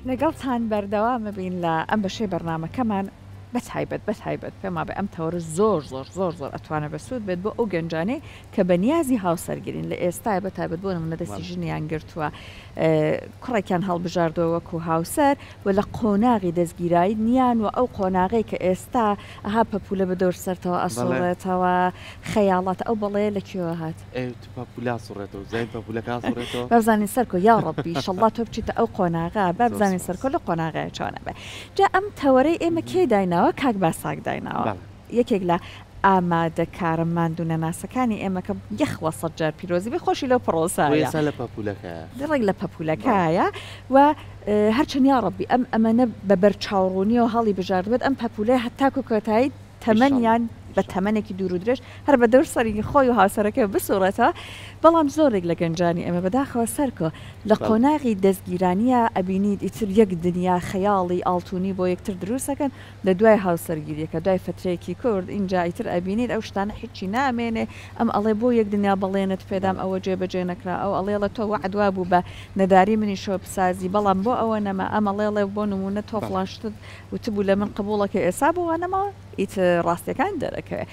لەگەڵتان بەردەوامە بین لە ئەم بەشەی بەرنامەکەمان بەتایبەت پێما بە ئەم تەوەرە زۆر ئەتوانە بەسوود بێت بۆ ئەو گەنجانەی کە بەنیازی هاوسەرگرین لە ئێستا بەتایبەت بۆ نمونە دەستی ژنیان گرتووە کوڕێکیان هەڵبژاردەوە وەکو هاوسەر و لە قۆناغی دەستگیرایی نیان و ئەو قۆناغی کە ئێستا ئەها پەپولە بە دەور سەرتەوە ئەسوڵێتەوە خەیاڵات ئەو بەڵێ لەکوێوە هات بەبزانین سەرکۆ یا ڕەبی شەڵڵا تۆ بچیتە ئەو قۆناغا بەبزانین سەرکۆ لە قۆناغای چۆنە بێ جا ئەم تەوەرەی ئێمە کێ دایناوە کاک باساک دایناوە یەکێک لە ئامادە کارە ماندوونە ناسەکانی ئێمە کە یەخوە سەد جار پیرۆزی بێ خۆشی لەو پرۆسایە ڕێک لە پەپولەکایە و هەرچەند یا ڕەبی ئەمەنە بە بەرچاوڕوونیەوە هەڵی بژاردبێت ئەم پەپولەیە هەتاکو کۆتایی تەمەنیان بە تەمەنێکی دوور و درێژ هەر بە دەور سەرنگی خۆی و هاوسەرەکە بسوڕێتەوە بەڵام زۆرێک لە گەنجانی ئەمە بەداخەوە سەرکۆ لە قۆناغی دەستگیرانیە ئەبینیت ئیتر یەک دنیا خەیاڵی ئاڵتونی بۆ یەکتر دروستەکەن لە دوای هاوسەرگیریەکە دوای فترەیەکی کورد اینجا ئیتر ئەبینیت ئەو شتانە هیچی نامێنێ ئەم ئەڵێ بۆ یەک دنیا بەڵێنت پێدام ئەوە جێبەجێ نەکرا ئەو ئەڵێ لە تۆ وعدوا بوو بە نەداری منی شۆ بسازی بەڵام بۆ ئەوە نەما ئەم ئەڵێ بۆ نمونە تۆ فڵاشتت وتبوو لە من قبوڵەکە ئێسا بووانەمەوە ئیتر ڕاستیەکان دەرەکەوێ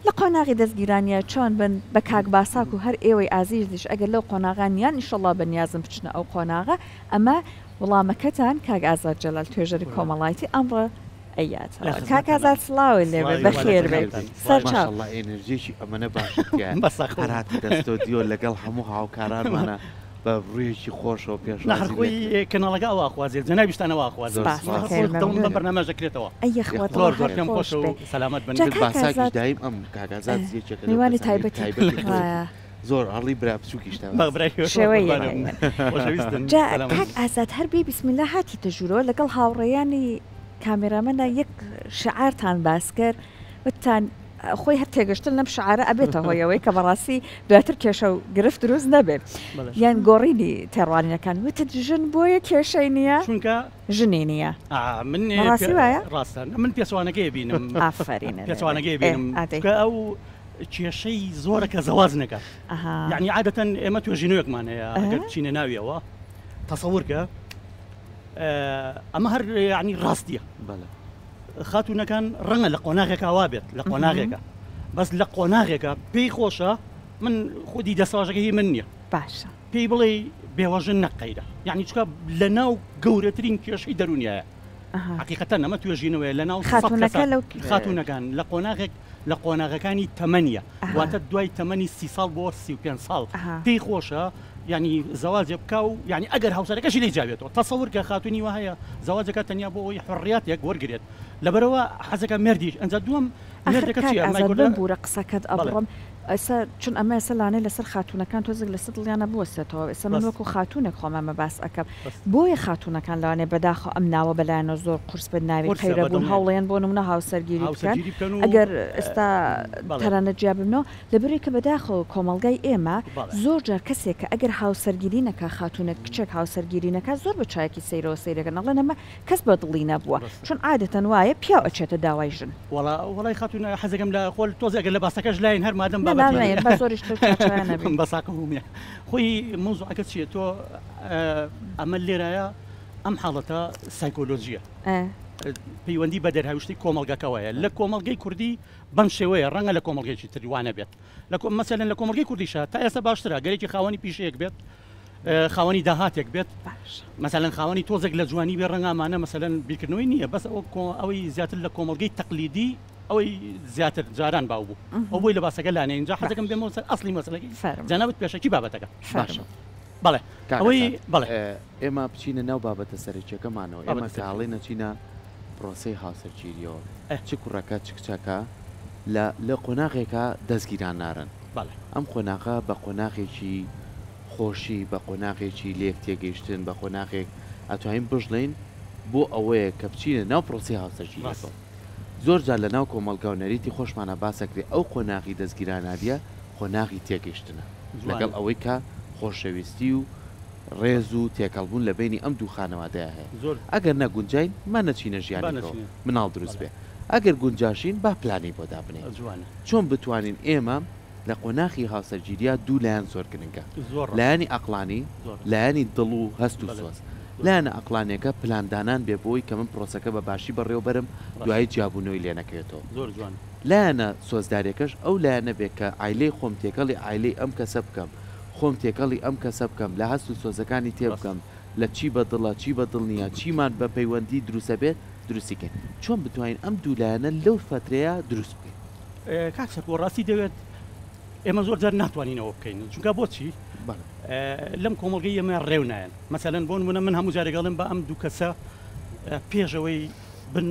لە قۆناغی دەستگیرانیە چۆن بن بە کاک باساک و هەر ئێوەی ئازیزیش ئەگەر لەو قۆناغانیان ئیشەڵڵا بەنیازم بچنە ئەو قۆناغە ئەمە وڵامەکەتان کاک ئازاد جەلال توێژەری کۆمەڵایەتی ئەمڕۆ ئەیات کاک ئازاد سڵاوی لێبێ بەخێر بێت سەرچاو ئێنەرژیشی ئەمەنە باشهاتی دەستۆ دیۆ لەگەڵ هەموو هاوکارانمانە بە ڕوویەکی خۆشەوە پێش نەخۆی کەناڵەکە ئەوە ئاخوازێت جەنابیشتانەوە ئاخوازێت بەرنامەژەکرێتەوە ئەیخواتەوە پێم خۆش و سەلامەت بن باساکیش دایم ئەم کاگازات میوانی تایبەتی زۆر هەڵی برا بچووکیشتا جا کاک ئازاد هەر بێ بسمیللا هاتی تەژورەوە لەگەڵ هاوڕێیانی کامێرامەدا یەک شعارتان باس کرد وتان خۆی هەر تێگەشتن لەم شعارە ئەبێتە هۆیەوەی کە بەڕاستی دواتر کێشە و گرفت دروست نەبێت یان گۆڕینی تێڕوانینەکان وتت ژن بۆیە کێشەی نییە چونکە ژنی نییە من ڕاستە من پێچوانەکەی بینم ئافرینە پێچوانەکەی بینم ئەو کێشەی زۆرە کە زەواز نەکات یعنی عادەتەن ئێمە توێژینەوەکمان هەیە ئەگەر بچینە ناویەوە تەسەوورکە ئەمە هەر یعنی ڕاستیە خاتونەکان ڕەنگە لە قۆناغێکا وا بێت لە قۆناغێکە بەس لە قۆناغێکە پێی خۆشە من خودی دەسەواژەکەی من نییە باشە پێی بڵێ بێوەژن نەقەیرە یعنی چکە لە ناو گەورەترین کێشەی دەرونیایە حقیقەتەن ئەمە توێژینەوەی لە ناو خاتونەکان لە قۆناغەکانی تەمەنیە واتە دوای تەمەنی 30 ساڵ بۆ 35 ساڵ پێی خۆشە یعنی زەواجێ بکە و یعنی ئەگەر هاوسەرەکەشی لێ جاوێتەوە تەسەور کە خاتونی وە هەیە زەواجەکە تەنیا بۆ ئەوی حڕیاتێک وەرگێت لەبەرەوە حەزەکە مردیش ئەنج دووەم مردەکە چیە بوورە قسەکەت ئەبڕم ئەسا چون ئەمە ئێسەلانەی لەسەر خاتونەکان تۆزێک لە دڵیانە بوەستێتەوە ئێستا من وەکو خاتونێک خۆمەمە باس ئەەکەم بۆیە خاتونەکان لەوانێ بەداخە ئەم ناوە بەلایەنە زۆر قورس بە ناوی خەیرەبوون هەوڵێن بۆ نمونە هاوسەرگیری بکەن ئەگەر ئێستا تەرانە جیا ببنەوە لەبەرەوەی کە بەداخەوە کۆمەڵگای ئێمە زۆر جار کەسێک کە ئەگەر هاوسەرگیری نەکە خاتونێک کچێک هاوسەرگیری نەکە زۆر بە چایەکی سەیرەوە سەیرەکەن ئەڵێن ئەمە کەس بە دڵی نەبووە چون عادەتەن وایە پیا ئەچێتە داوای ژن وڵای خاتونە حەزەکەم لە خۆل تۆزێگە لە باسەکەش لاین هەر مادەم بەساکە هومە خۆی مۆزوعەکە چیە تۆ ئەمە لێرایە ئەم حاڵەتە سایکۆلۆژیە پەیوەندی بە دەرهاوشتی کۆمەڵگەکەوەیە لە کۆمەڵگەی کوردی بەم شێوەیە ڕەنگە لە کۆمەڵگەیەکی تریوانە بێت مەسەلەن لە کۆمەڵگەی کوردیشە تا ئێستا باشترە گەرێکی خاوەنی پیشەیەک بێت خاوەنی داهاتێک بێت مەسەلەن خاوەنی تۆزێک لە جوانی بێ ڕەنگامانە مەسەلەن بیرکردنەوەی نییە بەس ئەوەی زیاتر لە کۆمەڵگەی تەقلیدی ئەوەی زیاتر جاران باو بوو ئەو بۆی لە باسەکە لانێ اینجا حەزەکەم بێمەوە سەر ئەسڵی مەسەلەکەی جەنابەت پێشەکی بابەتەکە باشە بەڵێ ئەوەی بەڵێ ئێمە بچینە ناو بابەتە سەرچەکەمانەوە ئێمە ساڵی نەچینە پرۆسی هاوسەرگیریەوە چ کوڕەکە چ کچەکە لە قۆناغێکە دەستگیران نارن ئەم قۆناغە بە قۆناغێکی خۆشی بە قۆناغێکی لێک تێگەیشتن بە قۆناغێک ئەتوانین بژڵین بۆ ئەوەیە کە بچینە ناو پرۆسی هاوسەرگیریەوە زۆر جار لە ناو کۆمەلگا و نەریتی خۆشمانە باسەکرێ ئەو قۆناغی دەستگیرانادیە قۆناغی تێگەیشتنە لەگەڵ ئەوەی کە خۆشەویستی و ڕێز و تێکەڵبوون لە بینی ئەم دوو خانەوادەیە هەیە ئەگەر نەگونجین ما نەچینە ژیانەوە مناڵ دروست بێ ئەگەر گونجاشین با پلانی بۆ دابنێ چۆن بتوانین ئێمە لە قۆناغی هاوسەرگیریە دوو لایەن زۆر گرنگە لایەنی ئەقلانی لایەنی دڵ و هەست و سۆز لاەنە ئەقلانێکە پلاندانان بێ بۆی کە من پرۆسەکە بە باشی بەڕێوە بەرم دوایی جیابوونەوەی لێ نەکرێتەوە زۆر جوان لاەنە سۆزدارێکەش ئەو لایەنە بێت کە ئایلەی خۆم تێکەڵی ئایلەی ئەم کەسە بکەم خۆم تێکەڵی ئەم کەسە بکەم لە هەست و سۆزەکانی تێ بکەم لە چی بەدڵە چی بەدڵ نییە چیمان بە پەیوەندی دروستە بێت دروستیکەین چۆن بتوانین ئەم دوولایەنە لەو فترەیە دروست بکەین کاکسەر بۆ ڕاستی دەوێت ئێمە زۆر جار ناتوانینەوە بکەین چونکە بۆچی لەم کۆمەڵگەی ئێمە ڕێو نایەن مەسەلەن بۆ نمونە من هەموو جارێگەڵم بە ئەم دوو کەسە پێشەوەی بن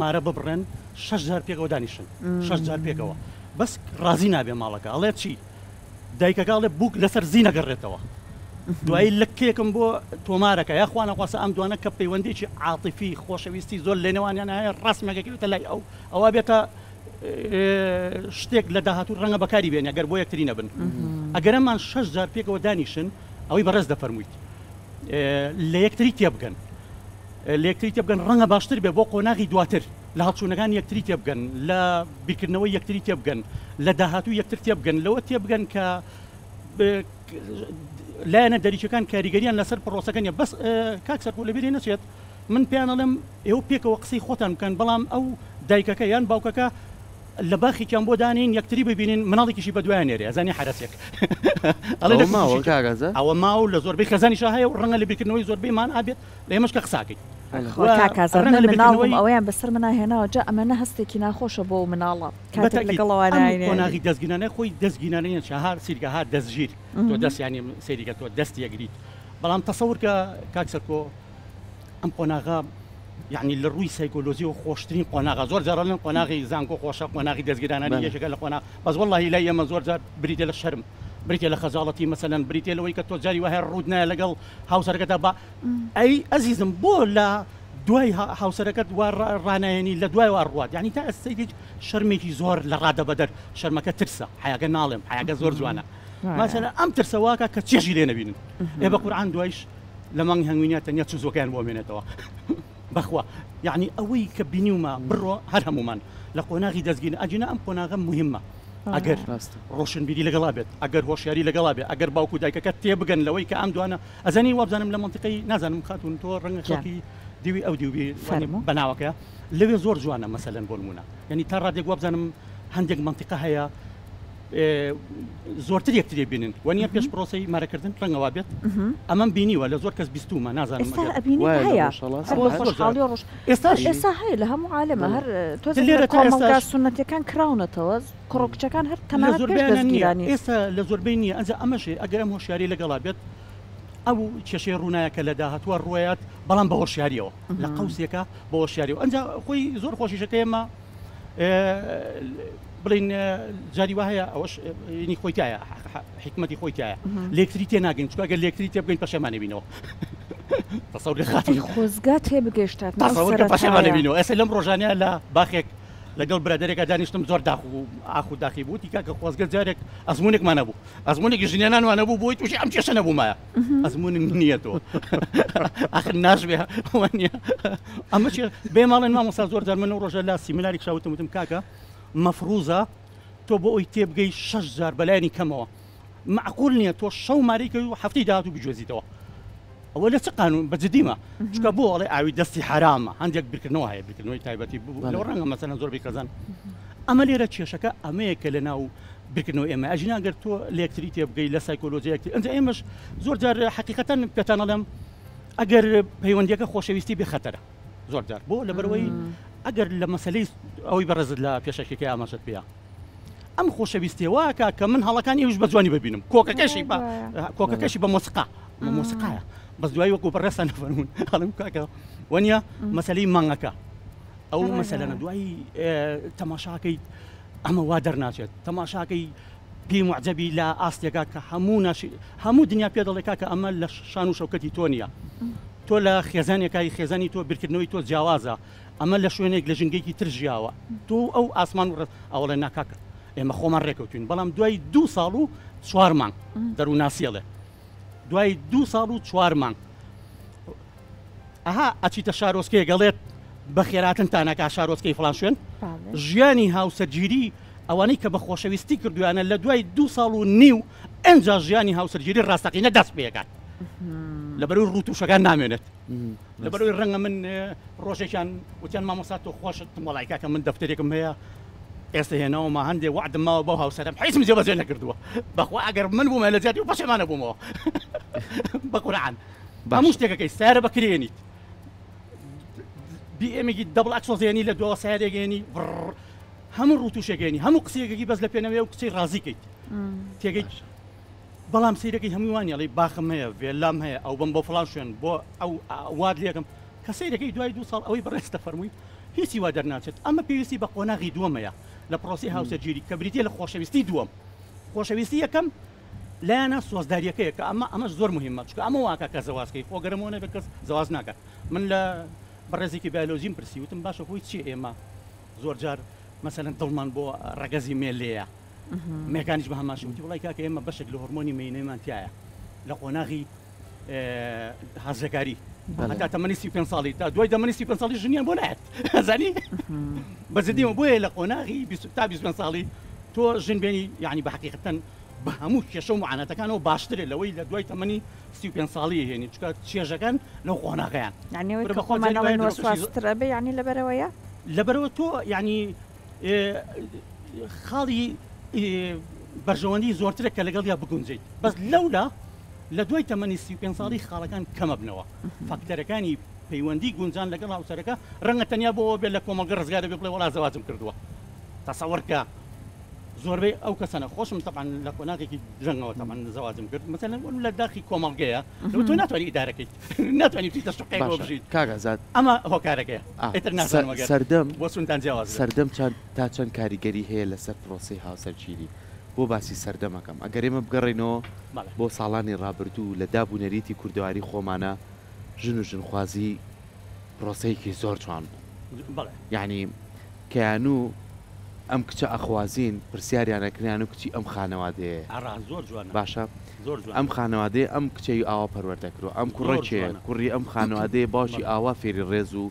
مارە ببڕێن 6,000 پێکەوە دانیشن 6,000 پێکەوە بەس ڕازی نابێ ماڵەکە ئەڵێ چی دایکەکەڵێ بووک لەسەر زی نەگەڕێتەوە دوایی لەکێکم بۆ تۆمارەکە یاخواانە خواستە ئەم دوانە کە پەیوەندێکی عاتیفی خۆشەویستی زۆر لێنەوانیان هەیە ڕاستمەگەکەوێتە لای ئەوە بێتە شتێک لە داهاتوو ڕەنگە بەکاری بێن ئەگەر بۆ یەکتری نەبن ئەگەر ئەمان 6,000 پێکەوە دانیشن ئەوەی بەڕێز دەفەرموویت لە یەکتری تێبگەن لە یەکتری تێبگەن ڕەنگە باشتر بێ بۆ قۆناغی دواتر لە هەڵچوونەکان یەکتری تێبگەن لە بیرکردنەوەی یەکتری تێبگەن لە داهاتوو یەکتر تێبگەن لەوە تێبگەن کە لایەنە دەریچەکان کاریگەریان لەسەر پرۆسەکەن بەس کاکسەر بۆ لەبیری نەچێت من پێیانەڵێم ئێوە پێکەوە قسەی خۆتان بکەن بەڵام ئەو دایکەکە یان باوکەکە لە باخیان بۆ دانین یەکتری ببینین مناڵێکیشی بە دوایان نێرێ ئەزانی حرەسێک ئەوە ماو لە زۆربەی خەزانیش هەیە و ڕەنگە لە بیرکردنەوەی زۆربەیمان ئابێت لە ئێمەش کە قساکەیت مناڵم ئەویان بەسەر منە هێناوە جا ئەمەە هەستێکی ناخۆشە بۆ مناڵە لەگەڵەوەی دەستگیرانە خۆی دەستگیرانە چهار سیرگەها دەستگیر تۆ دەستیانی سریگە تۆ دەستی یەگریت بەڵام تەسەور کە کاکسەرکۆ ئەم قۆناغا یعنی لە ڕووی سایکۆلۆژی و خۆشترین قۆناغا زۆر جارڵن قۆناغی زانکۆ خۆشە قۆناغی دەستگیرانانی یەکێکە لە قۆناغ بەس وەڵڵاهی لای ئێمە زۆر جار بریتە لە شەرم بریتە لە خەجاڵەتی مەسەلەن بریتە لەوەی کە تۆ جاری وهەیە ڕوود نایە لەگەڵ هاوسەرەکەتە بە ئەی ئەزیزم بۆ لە دوای هاوسەرەکەت ڕانایەنی لە دوای وڕوات یعنی تا ئەستەی شەرمێکی زۆر لە ڕادە بەدەر شەرمەکە ترسە حیاگە ناڵێم حیاگە زۆر جوانە ماسەلە ئەم ترسەواکە کە چێژی لێ نەبینن ئێ بە قورعان دوایش لە مانگی هەنگوینیات تەنیا چوزۆکیان بۆ مێنێتەوە بەخوا یعنی ئەوەی کە بینیومە بڕۆ هەر هەمومان لە قۆناغی دەستگیرن ئەجینە ئەم قۆناغە مهمە ئەگەر ڕۆشنبیری لەگەڵا بێت ئەگەر هۆشیاری لەگەڵا بێت ئەگەر باوکو دایکەکە تێبگەن لەوەی کە ئەم دوانە ئەزانی وابزانم لە منطقەی نازانم خاتون تۆ ڕەنگە خەڵکی دیوی ئەو دیوی بەناوەکە لەوێ زۆر جوانە مەسەلەن بۆ نمونە یعنی تا ڕادێک وابزانم هەندێک منطقە هەیە زۆرتر یەکتری بینن وانە پێش پرۆسی مارەکردن ڕەنگەوا بێت ئەمەم بینیوە لە زۆر کەس بیستومە نازانم ئێستا هەیە لە هەموو عالەمە هەر تۆ سونەتەکان کراونەتەوە کوڕکچەکان هەر تەمانە ئێستا لە زۆربەی نییە ئەنج ئەمەشێ ئەگەر ئەم هۆشیاری لەگەڵا بێت ئەو کێشەی ڕوونایەکە لە داهاتوە ڕوایەت بەڵام بە هۆشیاریەوە لە قەوسێکە بە هۆشیاریەوە ئەنج خۆی زۆر خۆشیشەکە ئێمە بڵین جاری وهەیە ئەوەش نی خۆیتایە حکمەتی خۆیتایە لێکتری تێ ناگەین چکگە لێکتری تێ بگەین پەشەمانە بینەوە تەسەوری خاتی خۆزگا تێ بگەشتات پەشەمانە بینەوە ئێستا لەم ڕۆژانەیە لە باخێک لەگەڵ برادێکە دانیشتم زۆر ئاخ و داخی بوو دیکە کە خۆزگە جارێک ئەزمونێکمان نەبوو ئەزمونێکی ژنێنانوانە بوو بۆی تووشی ئەم کێشە نەبوومایە ئەزمونم نییەتەوە ئاخر ناشبێ وانە ئەمە بێ ماڵێن مامۆستا زۆر جار من ڕۆژە لە سیمیناری شاوتم وتم کاکە مەفروزە تۆ بۆ ئەوی تێبگەی 6,000 بەلایانی کەمەوە معقول نییە تۆ شەو ماریکە و هەفتەی داهاتوو بجوێزیتەوە ئەوە لە چ قانون بەجددیمە چکە بۆ ئەڵێ ئاوی دەستی حرامە هەندێک بیرکردنەوە هەیە بیرکردنەوەی تایبەتی لەو ڕەنگە مەسەلەن زۆربەی کەزان ئەمە لێرە کێشەکە ئەمەیەکە لە ناو بیرکردنەوەی ئێمە ئەژیناگەر تۆ لێکتری تێبگەی لە سایکۆلۆژیەکتی ئەنج ئێمەش زۆر جار حقیقەتەن پێتانەڵێم ئەگەر پەیوەندیەکە خۆشەویستی بێ خەتەرە زۆر جار بۆ لەبەرەوەی ئەگەر لە مەسلەی ئەوەی بەڕێزت لە پێشەکەی ئاماژت پێە ئەم خۆشەویستیەوەکە کە من هەڵەکان ئێوش بە جوانی ببینم کۆکەکەشی بە مۆسیقا مۆسیقایە بەس دوای وەکو بەڕێستان نەفەرمون هەڵم کاکە وەنیە مەسەلەی مانگەکە ئەو مەسەلەنە دوای تەماشاکەی ئەمە وا دەرناچێت تەماشاکەی پێی معجەبی لە ئاستێکا کە هەموو دنیا پێ دەڵێ کاکە ئەمە لە شان و شەوکەتی تۆ نییە تۆ لە خێزانێکای خێزانی تۆ بیرکردنەوەی تۆ جیاوازە ئەمە لە شوێنێک لە ژنگێکی تر ژیاوە تۆ ئەو ئاسمان ئەوڵێ ناکاکە ئێمە خۆمان ڕێکەوتین بەڵام دوای 2 ساڵ و 4 مانگ دەرووناسیێڵێ دوای 2 ساڵ و 4 مانگ ئەها ئەچیتە شارۆچکەیە گەڵێت بە خێراتن تانەکە شارۆچکەی فڵان شوێن ژیانی هاوسەرگیری ئەوانەی کە بە خۆشەویستی کردویانە لە دوای 2 ساڵ و نیو ئەنجا ژیانی هاوسەرگیری ڕاستەقینە دەست پێکات لەبەرەوەی ڕوتوشەکان نامێنێت لەبەرەوەی ڕەنگە من ڕۆژێکیان وتیان مامۆستا تۆ خۆشت مەڵایکا کە من دەفتەرێکم هەیە ئێستا هێناوەمە هەندێ وعدم ماوە بەو هاوسەرم هیچم جێبەجێ نەکردووە بەخوا ئەگەر من بوومە لە جیاتی و پەشێمانە بوومەوە بە قورعان هەموو شتێکەکەی سارە بەکرێنیت BMێکی دەبڵ ئەکسۆزێنی لە دووە سارێگەێنی هەموو ڕوتوشێگەێنی هەموو قسێکێکی بەس لە پێنەوێ و قسەی ڕازیکەیت تێگەیت بەڵام سیرەکەی هەمووانیڵی باخم هەیە وێلام هەیە ئەو بم بۆ فڵان شوێن بۆ ئەو واد لێکم کە سیرەکەی دوای 2 ساڵ ئەوەی بەڕێستە فەرمووی هیچی وا دەرناچێت ئەمە پێویستی بە قۆناغی دووەمەیە لە پرۆسی هاوسەرگیری کە بریتە لە خۆشەویستی دووەم خۆشەویستی یەکەم لایەنە سۆزداریەکەیە کە ئەمەش زۆر مهمە چکە ئەمە واکە کە زەوازکەی خۆگەرمەوە بە کەس زەواز ناکات من لە بەڕێزێکی بیولۆژیم پرسی وتم باشە خۆی چی ئێمە زۆر جار مەسەلەن دڵمان بۆ ڕەگەزی مێلەیە مێکانیش بە هەماشی وتی وڵای کاکە ئێمە بەشێک لە هۆرمۆنی مەینەمان تایە لە قۆناغی هەزەکاری هەتا تەمەنی 35 ساڵی تا دوای دەمەنی 35 ساڵی ژنیان بۆ نایەت زانی بەزدیمە بۆیە لە قۆناغی تا 25 ساڵی تۆ ژن بێنی یعنی بە حەقیقەتەن بە هەموو کێشە و معانەتەکانەوە باشترێت لەوەی لە دوای تەمەنی 35 ساڵی هێنی چکە چێژەکان لەو قۆناغیان یعنی بە خۆمانەوەی وەسواسترە بێ یعنی لەبەرەوەیە لەبەرەوە تۆ یعنی خاڵی بەرژەوەندی زۆرترێک کە لەگەڵ یا بگونجیت بەس لەولا لە دوای تەمەنی 35 ساڵی خاڵەکان کەمە بنەوە فاکتەرەکانی پەیوەندی گونجان لەگەڵ هاوسەرەکە ڕەنگە تەنیا بۆ بێت لە کۆمەلگە ڕزگارە بێ بڵێ وەڵا زەواجم کردووە تەسەوەرکە زۆربەی ئەو کەسانە خۆشم تەبعاً لە قۆناغێکی درەنگەوە تەبعاً زەواجم کرد مەسەلەن لە داخی کۆمەڵگەیە لەوە تۆ ناتوانانی ئیدارەکەیت ناتوانانی بچیتە شوقەیەکەوە بژیت کاگازات ئەمە هۆکارەکەیە ئیتر نازانم سەردەم بۆ سونتان جیاواز سەردەم تا چەند کاریگەری هەیە لەسەر پرۆسی هاوسەرگیری بۆ باسی سەردەمەکەم ئەگەر ئێمە بگەڕێنەوە بۆ ساڵانی ڕابردوو لە دابوونەریتی کوردەواری خۆمانە ژن و ژنخوازی پرۆسەیەکی زۆر جوان بوو یعنی کەیانوو ئەم کچە ئەخوازین پرسیاریانەکریان و کچی ئەم خانەوادەیە باشە ئەم خانەوادەیە ئەم کچەی ئاوا پەروەردەکرۆ ئەم کوڕێکێ کوڕی ئەم خانەوادەیە باشی ئاوا فێری ڕێز و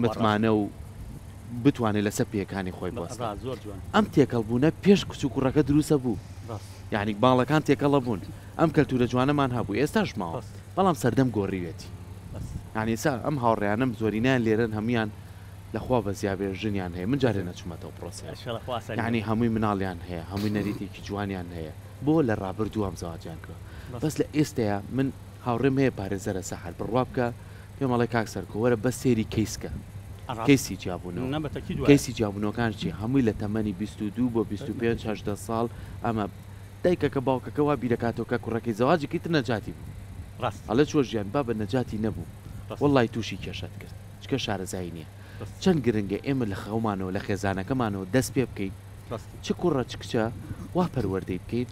متمانە و بتوانێت لەسەر پێەکانی خۆی بەست ئەم تێکەڵبوونە پێش کچ و کوڕەکە دروستە بوو یعنی باڵەکان تێکەڵە بوون ئەم کەلتورە جوانەمان هەبوو ئێستاش ماوە بەڵام سەردەم گۆڕیوێتی یعنی سا ئەم هاوڕێیانم زۆرینیان لێرن هەمویان لەخوا بە زیابێ ژنیان هەیە من جارێ نەچوومەتەوە پرۆسە یعنی هەمووی مناڵیان هەیە هەمووی نەریتێکی جوانیان هەیە بۆ لە ڕابردوو ئەم زەواجیان کرد بەس لە ئێستەیە من هاوڕێم هەیە پارێزەرە سەحر بڕوا بکە پێم ئەڵێ کاک سەرکۆ وەرە بە سێری کەیسکە کەیسی جیابوونەوە کەیسی جیابوونەوەکان چی هەمووی لە تەمەنی 22 بۆ 25 16 ساڵ ئەمە دایکەکە باوکەکە وا بیرەکاتەوە کە کوڕەکەی زەواجێکی تر نەجاتی بوو هەڵە چۆ ژیان با بە نەجاتی نەبوو وەڵای تووشی کێشت کرد چکە شارەزایی نییە چەند گرنگە ئێمە لە خەومانەوە لە خێزانەکەمانەوە دەست پێ بکەیت چ کوڕە چ کچە وا پەروەردەی بکەیت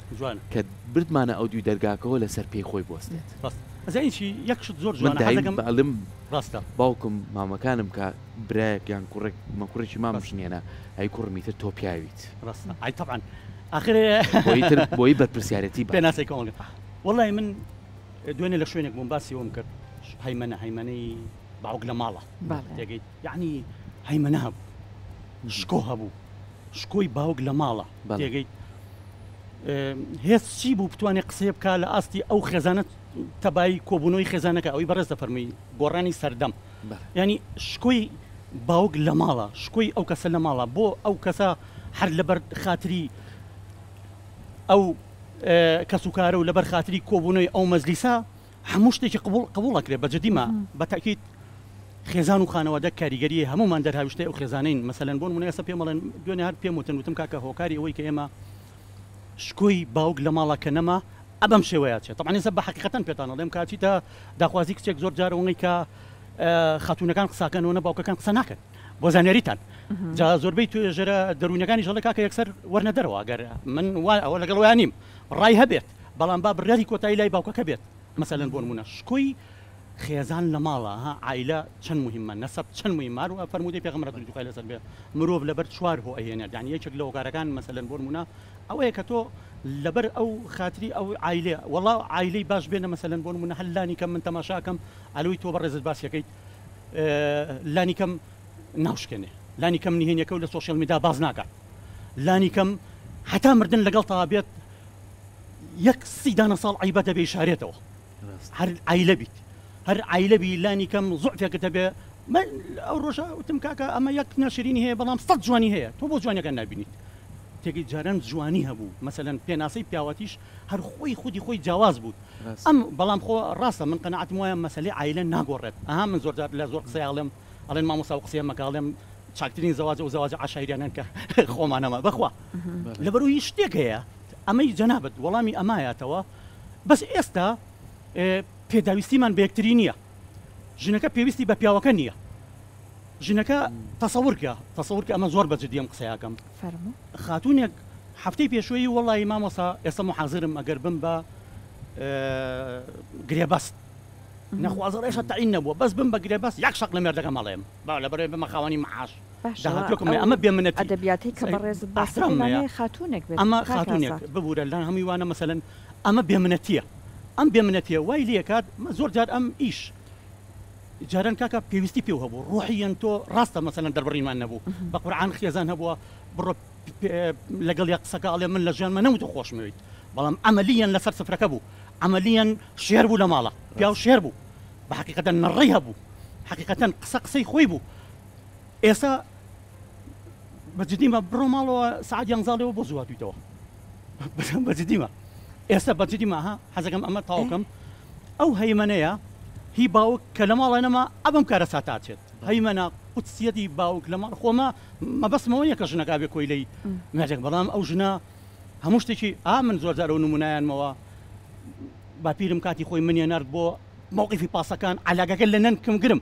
کە بردمانە ئەو دوی دەرگاکەوە لەسەر پێی خۆی بۆستێت ئەزانیی یەکشت زۆر جوانەڵم ڕاستە باوکم مامەکانم کە برایەک یان کوڕێکی مامژنێنە ئەی کوڕمیتر تۆ پیاویت ئای طبعاً آخر بۆی بەرپرسیارەتی پێ ناسی کۆڵ وەڵای من دوێنێ لە شوێنێک بووم باسی ئەوم کرد هەیمەنەی باوک لە ماڵە دەگەیت یعنی هەیمەنە هەبوو شکۆ هەبوو شکۆی باوک لە ماڵە دەگەیت هێز چی بوو بتوانێت قسەیە بکە لە ئاستی ئەو خێزانە تەبایی کۆبوونەوەی خێزانەکە ئەوەی بەڕێز دەفەرمی گۆڕانی سەردەم ینی شکۆی باوک لە ماڵە شکۆی ئەو کەسە لە ماڵە بۆ ئەو کەسە هەر لەبەر خاتری ئەو کەسوکارە و لەبەر خاتری کۆبوونەوەی ئەو مەزلیسا هەموو شتێکی قبوڵەکرێت بەجددیمە بەتاکیت خێزان و خانەوادە کاریگەریە هەمومان دەرهاوشتەی ئەو خێزانین مەسەلەن بۆن منێستا پێمەڵێن دوێنێ هەر پێم وتم کاکە هۆکاری ئەوەی کە ئێمە شکۆی باوک لە ماڵە کە نەما ئەبەم شێوەیە چێت طبعاً ئێستا بە حەقیقەتەن پێتان دەڵێم کاچیتە داخوازی کچێک زۆر جارەوەی کە خاتونەکان قساکەنەوە باوکەکان قسە ناکەن بۆ زانیاریتان جا زۆربەی توێ ژێرە دەروونەکانی ژەڵە کاکە یەکسەر وەرنە دەرەوە ئەگەر من ئەوە لەگەڵ ویان نیم ڕای هەبێت بەڵام با بڕیاری کۆتایی لای باوکەکە بێت مەسەلەن بۆ نمونە شکۆی خێزان لە ماڵە ها عائلە چەند مهمە نەسەب چەند مهمە و فەرمودەی پێغەمبەر دوای لەسەر بێ مرۆڤ لەبەر چوار هۆ ئەهێنێت یعنی یەکێک لە هۆکارەکان مەسەلەن بۆ نمونە ئەوەیە کە تۆ لەبەر ئەو خاتری ئەو عائلێ وەڵا عائلەی باش بێنە مەسەلەن بۆ نمونە هەل لانی کەم من تەماشاکەم ئەلوی تۆ بەڕێزت باسیەکەیت لانی کەم ناوشکێنێ لانی کەم نهێنیەکە و لە سۆشیال میدیا باز ناکات لانی کەم حتا مردن لەگەڵ تا بێت یەک 30 ساڵ عیبە دەبێ شارێتەوە هەر عیلە بیت هەر عیلە بی لانی کەم زوعفێکەکە بێ ئەو ڕۆژە وتم کاکە ئەمە یەک ناشرینی هەیە بەڵام 100 جوانی هەیە تۆ بۆ جوانەکە نبینیت تێکی جاران جوانی هەبوو مەسەلەن پێناسەی پیاوەتیش هەر خۆی خودی خۆی جیاواز بوو ئەم بەڵام خۆ ڕاستە من قەنەعەتم وایە مەسەلەی عیلە ناگۆڕێت ئەها من زۆر لە زۆر قسەیاڵم ئەڵێن مامۆستا و قسەیە مەکاڵێم چاکترین زەواجە و زەواجە عاشایریانن کە خۆمانەمە بەخوا لەبەرەوەی شتێک هەیە ئەمەی جەنابەت وەڵامی ئەمایەتەوە بەس ئێستا پێداویستیمان بە یەکتری نییە ژنەکە پێویستی بە پیاوەکە نییە ژنەکە تەسەورکە ئەمە زۆر بەجددی ئەم قسەیەکەم خاتونێک هەفتەی پێشوەی وەڵی مامۆسا ئێستا محازرم ئەگەر بم بە گرێبەست نەخوازە ڕێشە تەعین نەبووە بەس بم بە گرێبەست یەک شەق لە مێردەکە مەڵێم لەبەرەوەی بمە خاوەنی معاش ئەمە بێمنەتی ئەدەبیاتی کە بەڕێزت باسڕێ خاتونێک بێت ئەمە خاتونێک ببوورە لەن هەمووی وانە مەسەلەن ئەمە بێمنەتیە ئەم بێمنەتیە وای لێکات زۆر جار ئەم ئیش جاران کاکە پێویستی پێ هەبوو ڕۆحیەن تۆ ڕاستە مەسەلەن دەربڕینمان نەبوو بە قورعان خێزان هەبووە بڕۆ لەگەڵ یەک قسەکە ئەڵێ من لە ژیانمە نەوت و خۆشمەوێت بەڵام ئەمەلیەن لەسەر سفرەکە بوو ئەمەلیەن شێر بوو لە ماڵە پیا و شێر بوو بە حقیقەتەن نەڕێی هەبوو حقیقەتەن قسەی خۆی بوو ئێستا بەجددیمە بڕۆ ماڵەوە سعات یانزاڵەوە بۆ زواتویتەوە بەجددیمە ئێستا بەجددیمە ها حەزەکەم ئەمە تاوکەم ئەو هەیمەنەیە هی باوک کە لە ماڵە نەما ئەبم کارە ساتاچێت هەیمەنە قوتسیەتی باوک لە ماڵ خۆمە مەبەستمەوە یەکە ژنەکە بێ کۆی لی مێژێک بەڵام ئەو ژنە هەموو شتێکی من زۆر جارە و نمونایانمەوە باپیرم کاتی خۆی منیە نرد بۆ مووقیفی پاسەکان علاگەکە لە نەنکم گرم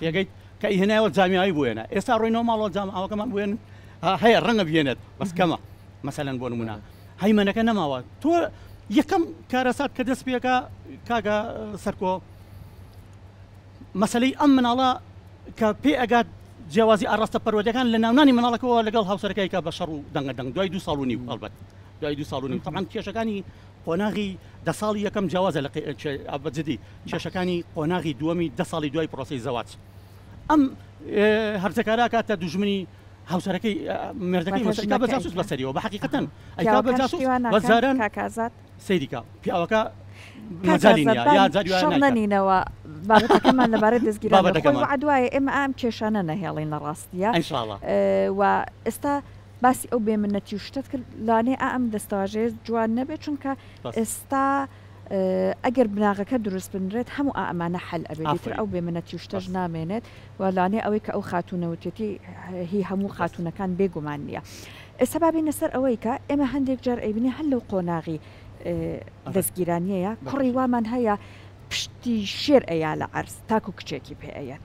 یەگەیت کە هێنایەوە جامیایی بوێنە ئێستا ڕۆینەوە ماڵەوە جامعەوەکەمان بوێن هەیە ڕەنگە بێنێت بەس کەمە مەسەلەن بۆ نمونە هەیمەنەکە نەماوە تۆ یەکەم کارەسات کە دەست پێەکە کاگە سەرکۆ مەسلەی ئەم مناڵە کە پێ ئەگات جیاوازی ئاڕاستە پەروەردەکان لە ناونانی مناڵەکەەوە لەگەڵ هاوسەرەکەی کە بە شەڕ و دەنگە دەنگ دوای 2 ساڵ و نیو ئەلبەت دوای 2 ساڵ و نیو تەمان کێشەکانی قۆناغی 10 ساڵی یەکەم جیاوازە لە بەجددی کێشەکانی قۆناغی دووەمی 10 ساڵی دوای پرۆسی زەواج ئەم هەرجەکارا کاتە دوژمنی هاوسەرەکەی مێردەکەی مەسەلکە بە جاسوس بەسەریەوە بە حقیقەتەن ئەیکا بە جاسوس وەزاران کاکازات سەیریکا پیاوەکە شڵنەنینەوە بابەتەکەمان لەبارەت دەستگیرانەوە دوایە ئێمە ئام کێشانە نەهێڵین لە ڕاستیە و ئێستا باسی ئەو بێمنەتی و شتت کرد لانێ ئەم دەستاژێت جوان نەبێت چونکە ئێستا ئەگەر بناغەکە دروست بنرێت هەموو ئەمانە حل ئەبێتتر ئەو بێمنەتی و شتەش نامێنێت و لانێ ئەوەی کە ئەو خاتونەوتێتی هی هەموو خاتونەکان بێگومان نییە ئێستا بابینە سەر ئەوەی کە ئێمە هەندێک جار ئەیبنی هەر لەو قۆناغی دەستگیرانیەیە کوڕی وامان هەیە پشتی شێر ئەیە لە عەرز تاکو کچێکی پێەیە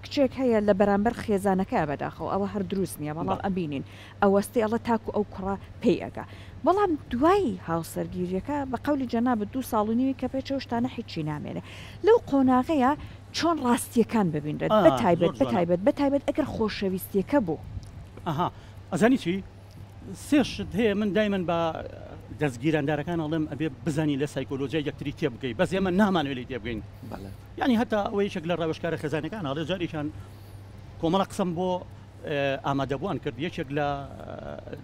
کچێک هەیە لە بەرامبەر خێزانەکە بەداخەوە ئەوە هەر دروست نییە بەڵام ئەبینین ئەوەستی ئەڵە تاکو ئەو کوڕە پێی ئەگا بەڵام دوایی هاوسەرگیریەکە بە قەولی جەنابەت 2 ساڵ و نیوی کە پێچەوە شتانە هیچی نامێنێ لەو قۆناغەیە چۆن ڕاستیەکان ببینرێت بەتایبەت ئەگەر خۆشەویستیەکە بوو ئەزانی چی سێشت هەیە من دایمەن بە دەستگیراندارەکان ئەڵێم ئەبێ بزانی لە سایکۆلۆژیای یەکتری تێ بگەی بەس ئێمە نامانوێت لی تێ بگەین یعنی هەتا ئەوەی شێک لە ڕاوێژکارە خێزانەکان ئاڵێ جاریشان کۆمەڵە قسەم بۆ ئامادەبووان کرد یەکێک لە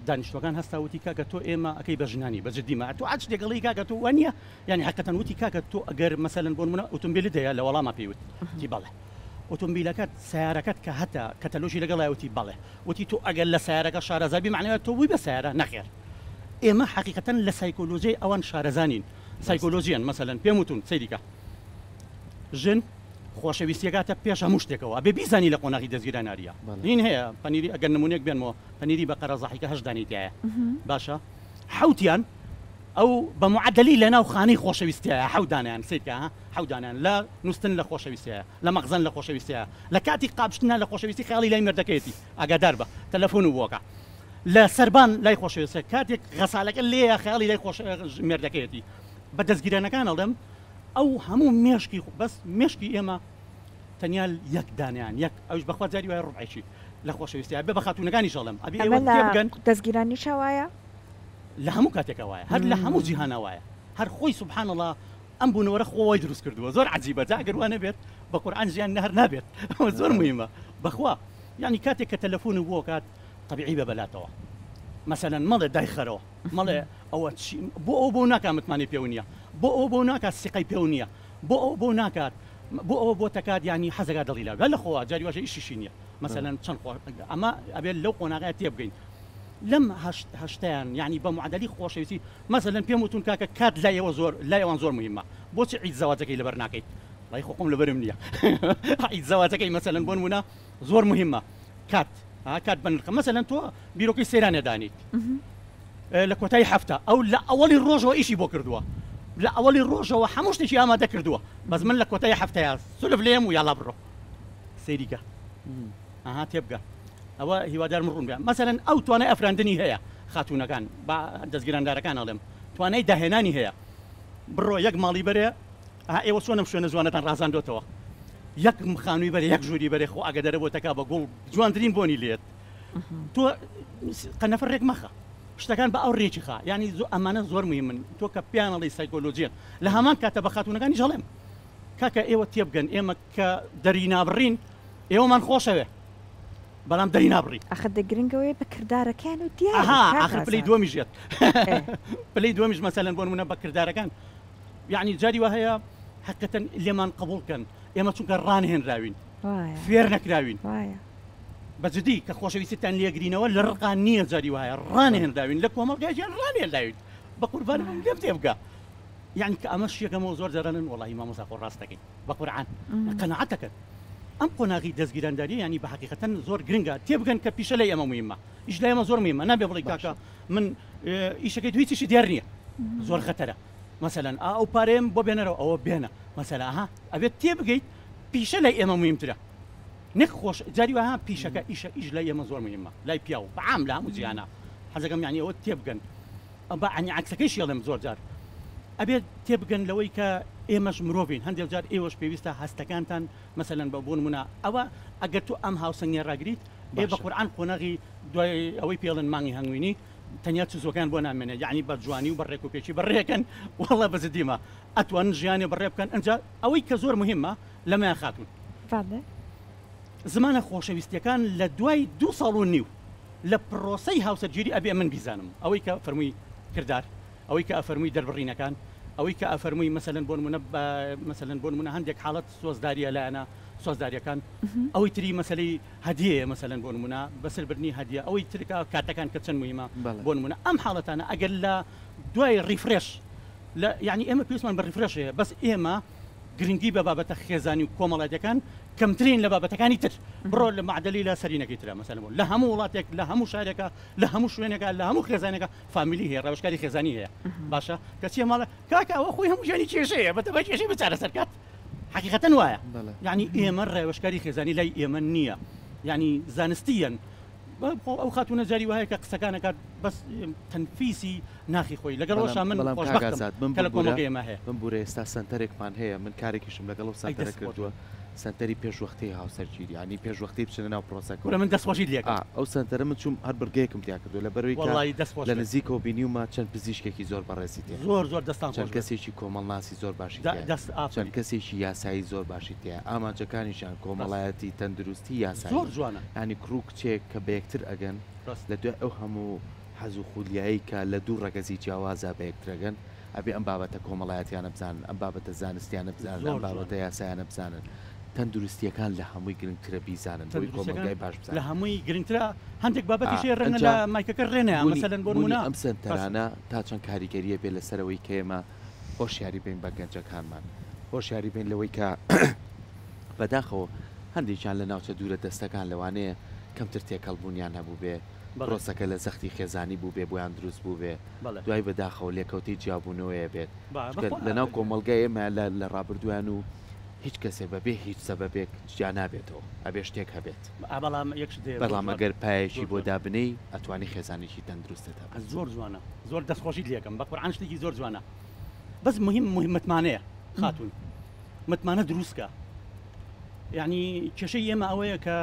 دانیشتوەکان هەستاوتی کاکە تۆ ئێمە ئەەکەی بە ژنانی بەجددیمە تۆ ئاچ لێگەڵی کاکە تۆ وانە یعنی حقەتەن وتی کاکە تۆ ئەگەر مەسەلەن بۆ منە ئۆتۆمبیلی دەیە لە وەڵامە پێیوت دی بەڵێ ئۆتۆمبیلەکەت سیارەکەت کە هەتا کەتەلۆژی لەگەڵایوتی بەڵێ وتی تۆ ئەگەر لە سیارەکە شارەزابی معنەوە تۆ بووی بە سیارە نەخێر ئێمە حقیقەتەن لە سایکۆلۆژی ئەوان شارەزانین سایکۆلۆژیان مەسەلەن پێم وتون سەیریکە ژن خۆشەویستیەکاتە پێش هەموو شتێکەوە بێ بیزانی لە قۆناغی دەستگیراناریە این هەیە پەنیری ئەگەر نمونێک بێنمەوە پەنیری بە قەرەزاحیکە 8 دانیتایە باشە حوتیان ئەو بە معدلی لە ناو خانەی خۆشەویستیە حەودانیان سیرکە حەودانیان لە نووسن لە خۆشەویستیە لە مەغزن لە خۆشەویستیە لە کاتی قابشتنا لە خۆشەویستی خیاڵی لای مردەکەیەتی ئاگادار بە تەلەفۆن و بۆکە لە سەربان لای خۆشەویستە کاتێک غەسالەکە لێە خیاڵی لای مردەکەیەتی بە دەستگیرانەکان ئەڵێم ئەو هەموو مێشکی بەس مێشکی ئێمە تەنیا یەک دانیان یەک ئەوش بەخوا جاری وایە ڕوعیشی لە خۆشەویستیە بێ بە خاتونەکانی شەڵم ئەبێ ئێوە تێبگەن دەستگیرانی شاوایە لە هەموو کاتێکە وایە هەر لە هەموو جیهانە وایە هەر خۆی سوبحان الله ئەم بوونەوەرە خۆی دروست کردووە زۆر عجیبە جا ئەگەر وانە بێت بە قورئان ژیان نەهەر نابێت زۆر مهمە بەخوا یعنی کاتێک کە تەلەفۆن بۆ کات طبیعی بەبلاتەوە مثلا مەڵێ دایخەرەوە مەڵێ ئەوە بۆ ئەو بۆ ناکە متمانی پێو نییە بۆ ئەو بۆ ناکە سیقەی پێو نییە بۆ ناکات بۆ ئەوە بۆ تەکات ینی حەزەکە دڵیلا بە لە خۆوە جاری واشە ئیشی نییە مەسەلەن چەند ئەمە ئەبێت لەو قۆناغای تێ بگەین لەم هەشتیان ینی بە معدەلی خۆشەویستی مەسەلەن پێم وتون کاکە کات لای ئێوە زۆر لای ئەوان زۆر مهمە بۆچی عید زەواجەکەی لەبەر ناکەیت لای خۆم لەبەرم نییە عید زەواجەکەی مەسەلەن بۆ نمونە زۆر مهمە کات بنرخە مەسەلەن تۆ بیرۆکەی سەیرانە دانیت لە کۆتایی هەفتە ئەو لە ئەوەڵی ڕۆژەوە ئیشی بۆ کردووە لە ئەوەڵی ڕۆژەوە هەموو شتێکی ئامادە کردووە بەس من لە کۆتایی هەفتەیە سولف لێم و یاڵا بڕۆ سەیریکە ئاها تێبگە ئەوە هیوادار ڕوون بێ مەسەلەن ئەو توانای ئەفراندنی هەیە خاتوونەکان با دەستگیراندارەکان ئەڵێم توانای داهێنانی هەیە بڕۆ یەک ماڵی بەرێ ئێوە چۆنم شوێنە جوانەتان ڕازاندۆتەوە یەک خانووی بەرێ یەک ژووری بەرێ خۆ ئەگەدەرە بۆ تەکا بە گوڵ جوانترین بۆنی لێت تۆ قەنەفەر ڕێک مەخە شتەکان بە ئەو ڕێکی خا ینی ئەمانە زۆر مهمن تۆ کە پیانەڵی سایکۆلۆجیە لە هەمان کاتە بە خاتوونەکانی ژەڵێم کاکە ئێوە تێبگەن ئێمە کە دەری نابڕین ئێوەمان خۆشەوێ بەڵام دەری نابڕی ئەخە دەگرنگەوەی بە کردارەکان و دیار ئاخر پلەی دووەمیژێت پلەی دووەمیش مەسەلەن بۆ نمونە بە کردارەکان یعنی جاری وە هەیە حقیقەتەن لێمان قبوڵکەن ئێمە چونکە ڕانهێنراوین فێر نەکراوین بەجددی کە خۆشەویستتان لێگرینەوە لە ڕقان نییە جاری وایە ڕانهێنراوین لە کۆمەڵگایان ڕانهێنراوین بە قوربانم لێم تێبگە یعنی کە ئەمە شیەکەمەوە زۆر جارانن وڵی مامۆستا خۆ ڕاستەکەین بە قورعان قەنەعەتەکەن ئەم قۆناغی دەستگیرانداری ینی بە حقیقەتەن زۆر گرنگە تێبگەن کە پیشە لای ئەمە مهمە ئیش لای ئەمە زۆر مهمە نابێ بڵی کاکە من ئیشەکەی دوی چیشی دیار نییە زۆر خەتەرە مەسەلەن ئەو پارەیەم بۆ بێنەرەوە ئەوە بێنە مەسەلا ها ئەبێت تێبگەیت پیشە لای ئێمە مهمترە نەک خۆش جاری وها پیشەکە ئیش لای ئێمە زۆر مهمە لای پیا و بەعام لە هەموو جیانە حەزەکەم ینی ئەوە تێبگەن بە عنی عکسەکەیش یەڵێم زۆر جار ئەبێت تێبگەن لەوەی کە ئێمەش مرۆڤین هەندێک جار ئێوەش پێویستە هەستەکانتان مەسەلەن بە بۆ نمونە ئەوە ئەگەر تو ئەم هاوسەنگە ڕاگریت ئێ بە قورعان قۆناغی دوای ئەوەی پێڵن مانگی هەنگوینی تەنیا چزۆکان بۆ نامێنێ یعنی بە جوانی و بەڕێک و پێچی بەڕێکن وەڵە بەزدیمە ئەتوان ژیانی بەڕێ بکەن ئەنجا ئەوەی کە زۆر مهمە لەمە خاتون زمانە خۆشەویستیەکان لە دوای 2 ساڵ و نیو لە پرۆسەی هاوسەرگیری ئەبێ من بیزانم ئەوەی کە فەرمووی کردار ئەوەی کە ئەفەرمووی دەربڕینەکان ئەوەی کە ئەفەرمووی مەسەلەن بۆ نمونە مەسەلەن بۆ نمونە هەندێک حاڵەت سۆزداریە لایەنە سۆزداریەکان ئەوەی تری مەسەلەی هەدیەیە مەسەلەن بۆ نمونە بەسەربردنی هەدیە ئەوەی ترکا کاتەکان کە چەند مهمە بۆ نمونە ئەم حاڵەتانە ئەگەر لە دوای ریفرێش لە یعنی ئێمە پێویستمان بە ریفرێشەیە بەس ئێمە گرنگی بە بابەتە خێزانی و کۆمەڵاتەکان کەمترین لە بابەتەکانی تر بڕۆ لە معدەلی لە سەرینەکەی ترە مەسەلەن لە هەموو وڵاتێک لە هەموو شارێکە لە هەموو شوێنێکە لە هەموو خێزانێکە فامیلی هەیە ڕەوشکاری خێزانی هەیە باشە کەچیە ماڵە کاکە ئەوە خۆی هەموو ژیانی کێشەیە بەتەبە کێشەی بچارە سەرکات حقیقەتەن وایە یعنی ئێمە ڕێوەشکاری خێزانی لای ئێمە نییە یعنی زانستیەن ئەو خاتونە جاری وایە کە قسەکانەکات بەس تەنفیسی ناخی خۆی لەگەڵەوەشا من خۆشبەختم کە لە کۆمەڵگەی ئێمە هەیە من بورە ئێستا سنتەرێکمان هەیە من کارێکیشم لەگەڵ ئەو سنتەرە کردووە سنتەری پێشوەختی هاوسەرگیری ینی پێشوەختی بچنە ناو پرۆسەکە من دەستخۆشی لێک ئەو سنتەرە من چوم هەر بەرگەیەکم تیا کردو لە بەرەوەی لە نزیکەوە بینیومە چەند پزیشکێکی زۆر بەڕێزی تێ زۆر دەستان چەند کەسێکی کۆمەڵناسی زۆر باشی چەند کەسێکی یاسایی زۆر باشی تێ ئاماجەکانیشان کۆمەڵایەتی تەندروستی یاسایی زۆر جوانە ینی کڕوو کچێک کە بە یەکتر ئەگەن لە دوای ئەو هەموو حەز و خولیایی کە لە دوو ڕەگەزی جیاوازە بە یەکترەگەن ئەبێ ئەم بابەتە کۆمەڵایەتیانە بزانن ئەم بابەتە زانستیانە بزانن ئەم بابەتە یاسایانە بزانن تەندروستیەکان لە هەمووی گرنگترە بیزانن بۆی کۆمەلگای باش لە هەمووی گرنگترە هەندێک بابەتیشی ڕەنگە لە مایکەکە ڕێنەیە مەسەلەن بۆ نمونە ئەم سنتەرانە تا چەند کاریگەریە بێ لەسەرەوەی کە ئێمە هۆشیاری بین بە گەنجەکانمان هۆشیاری بین لەوەی کە بەداخەوە هەندێکیان لە ناوچە دوورە دەستەکان لەوانەیە کەمتر تێکەڵبوونیان هەبوو بێ پرۆسەکە لە زەختی خێزانی بوو بێ بۆیان دروست بوو بێ دوای بەداخەوە لێکەوتی جیابوونەوەیە بێت لەناو کۆمەلگای ئێمە لە ڕابردویان و هیچ کەسێ بەبێ هیچ سەبەبێک جیا نابێتەوە ئەبێ شتێک هەبێت بەڵام ئەگەر پایەشی بۆ دابنەی ئەتوانی خێزانێکی تەندروستێت زۆر جوانە زۆر دەستخۆشی لێکم بە قورعان شتێکی زۆر جوانە بەس مهم متمانەیە خاتون متمانە دروستکە یعنی کێشەی ئێمە ئەوەیە کە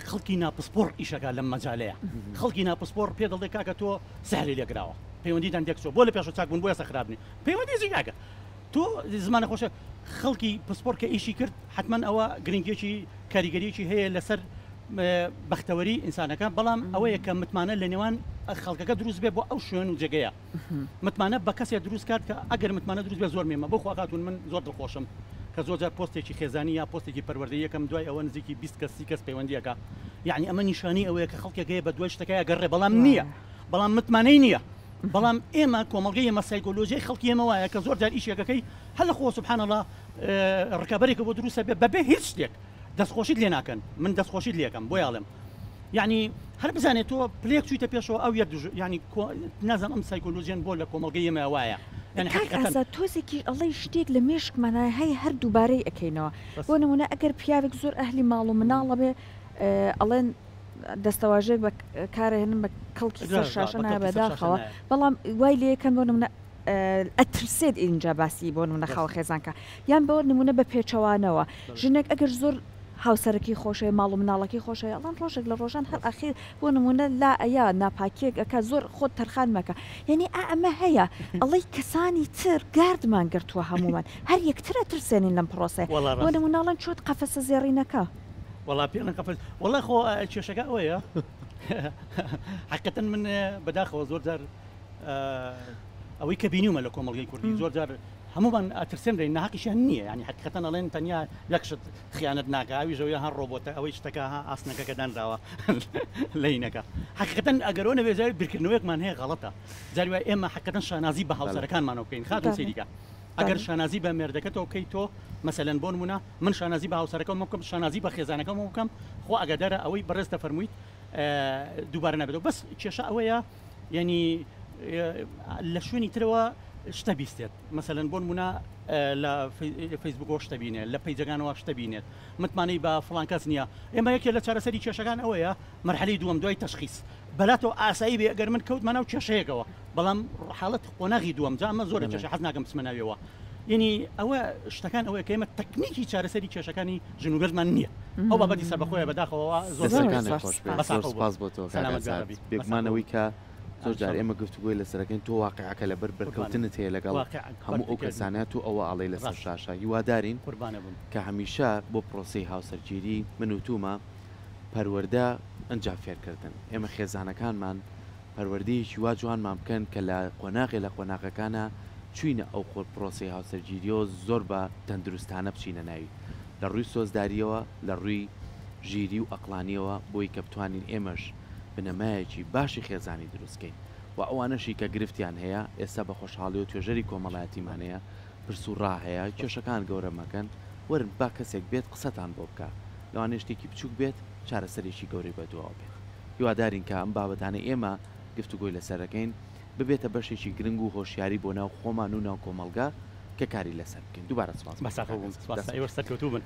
خەڵکی ناپسپۆر ئیشەکە لەم مەجالەیە خەڵکی ناپسپۆر پێ دەڵێ کاکە تۆ سەهلی لێکراوە پەیوەندیتان تێکچۆ بۆ لە پێش چاک بوون بۆ ئێستا خراپنی پەیوەندی کاکە تۆ زمانە خۆشە خەڵکی پسپۆر کە ئیشی کرد حتمما ئەوە گرنگێکی کاریگەریەکی هەیە لەسەر بەختەوەری ئینسانەکە بەڵام ئەوەیە کە متمانە لە نێوان خەڵکەکە دروست بێ بۆ ئەو شوێن و جێگەیە متمانە بە کەسێ دروست کات کە ئەگەر متمانە دروست بێ زۆر مێمە بۆ خواکاتون من زۆر دڵخۆشم کە زۆرجار پۆستێکی خێزانی یا پۆستێکی پەروەردەی یەکەم دوای ئەوە نزیکی 20 کەس 30 کەس پەیوەندیەکە یعنی ئەمە نیشانی ئەوەیە کە خەڵکێکەیە بە دوای شتەکەی گەڕێ بەڵام نییە بەڵام متمانەی نییە بەڵام ئێمە کۆمەڵگەی ئێمە سایکۆلۆژیای خەڵکی ئێمە وایە کە زۆرجار ئیشێکەکەی هەڵە خۆ سوبحان الله ڕکابەرێکە بۆ دروستە بێ بەبێ هیچ شتێک دەستخۆشیت لێ ناکەن من دەستخۆشیت لێکم بۆ یاڵم یعنی هەر بزانێت تۆ پلێک چویتە پێشەوە ئەو ینی نازانم ئەم سایکۆلۆژیان بۆ لە کۆمەڵگەی ئێمە وایە ئاسا تۆزێکی ئەڵی شتێک لە مێشکمانە هەیە هەر دووبارەی ئەەکەینەوە بۆ نمونە ئەگەر پیاوێک زۆر ئەهلی ماڵ و مناڵە بێ ئەڵێن دەستەواژێ بە کارهێنن بە کەڵکی سەر شاشە نایە بەداخەوە بەڵام وای لێ یەکەم بۆ نمونە ئەترسێت ئینجا باسی بۆ نمونە خاوە خێزانکە یان بۆ نمونە بە پێچەوانەوە ژنێک ئەگەر زۆر هاوسەرەکی خۆشەیە ماڵ و مناڵەکەی خۆشەیە ئەڵان ڕۆژێک لە ڕۆژان هەر ئەخیر بۆ نمونە لا ئەیا ناپاکیێک ئەکە زۆر خۆت تەرخان مەکە یعنی ئەمە هەیە ئەڵی کەسانی تر گاردمان گرتووە هەمومان هەر یەکترە ترسێنین لەم پرۆسێ بۆ نموناڵەن چۆت قەفەسە زێڕینەکە وڵا پێڵەن قەفەس وڵای خۆ کێشەکە ئەوەیە حقیقەتەن من بەداخەوە زۆر جار ئەوەی کە بینیومە لە کۆمەڵگەی کوردی زۆر جار هەمومان ئەترسێن دەین ناحقیشیان نییە ینی حقیقەتەن ئەڵێن تەنیا یەکشت خیانەت ناکە ئەوی ژەویە هەر ڕۆبۆتە ئەوەی شتەکە ئاسنەکە دانراوە لەینەکە حقیقەتەن ئەگەرۆنە بێزای بیرکردنەوەیەکمان هەیە غەڵەتە جاری وای ئێمە حقیقەتەن شانازی بە هاوسەرەکانمانەوە بکەین خاتون سەیریکە ئەگەر شانازی بە مێردەکەتەوە بکەیت تۆ مەسەلەن بۆ نمونە من شانازی بە هاوسەرەکەم بکەم شانازی بە خێزانەکەم بکەم خۆ ئەگەدارە ئەوەی بەڕێز دەفەرموویت دووبارە نابێتەوە بەس کێشە ئەوەیە ینی لە شوێنی ترەوە شتە بیستێت مەسەلەن بۆ نمونە لە فەیسبوکەوە شتە بینێت لە پەیجەکانەوە شتە بینێت متمانەی بە فڵان کەس نییە ئێمە یەکێک لە چارەسەری کێشەکان ئەوەیە مەرحەلەی دووەم دوای تەشخیص بەلاتەوە ئاسایی بێ ئەگەر من کەوتمە ناو کێشەیەکەوە بەڵام حاڵەت قۆناغی دووەم جا ئەمە زۆرە کێشە حەز ناکەم بچمە ناویەوە ینی ئەوە شتەکان ئەوەیە کە ئێمە تەکنیکی چارەسەری کێشەکانی ژنوگەرمان نییە ئەو بابەتی سەربەخۆیە بەداخەوە زۆر سپاس بۆ تۆ بێگمانەوەی کە زۆر جار ئێمە گفتوگوی لەسەرەکەین تۆ واقعەکە لە بەرکەوتنت هەیە لەگەڵ هەموو ئەو کەسانات و ئەوە ئاڵی لەسەر شاشە هیوادارین کە هەمیشە بۆ پرۆسی هاوسەرگیری من و تومە پەروەردە ئەنجا فێرکردن ئێمە خێزانەکانمان پەروەردەیەکی وا جوانمان بکەن کە لە قۆناغی لە قۆناغەکانە چوینە ئەو خۆ پرۆسی هاوسەرگیریەوە زۆر بە تەندروستانە بچینە ناوی لە ڕووی سۆزداریەوە لە ڕووی ژیری و ئەقلانیەوە بۆی کە بتوانین ئێمەش بنەمایەکی باشی خێزانی دروستکەین و ئەوانەشی کە گرفتیان هەیە ئێستا بە خۆشحاڵی و توێژەری کۆمەڵایەتیمان هەیە پرسوڕا هەیە کێشەکان گەورەمەکەن وەرن با کەسێک بێت قسەتان بۆ بکە لەوانێ شتێکی بچووک بێت چارەسەرێکی گەورەی بەدووا بێت هیوادارین کە ئەم بابەتانە ئێمە گفتوگۆی لەسەرەکەین ببێتە بەشێکی گرنگ و هۆشیاری بۆ ناو خۆمان و ناو کۆمەلگا کە کاری لەسەر بکەین دووبارە سپاس بەسەر کەوتوو بن